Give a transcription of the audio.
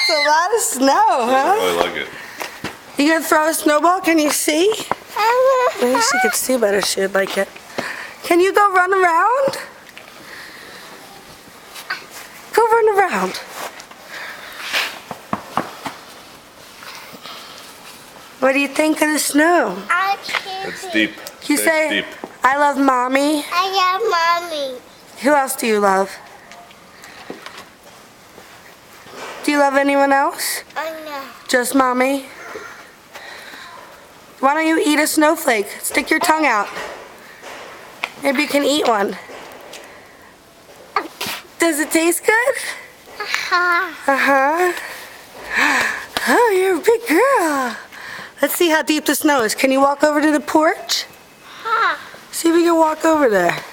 That's a lot of snow, huh? I really like it. You gonna throw a snowball? Can you see? Maybe she could see better. She would like it. Can you go run around? Go run around. What do you think of the snow? It's deep. You say, deep. I love mommy. I love mommy. Who else do you love? Do you love anyone else? I know. Just mommy? Why don't you eat a snowflake? Stick your tongue out. Maybe you can eat one. Does it taste good? Uh-huh. Oh, you're a big girl. Let's see how deep the snow is. Can you walk over to the porch? See if we can walk over there.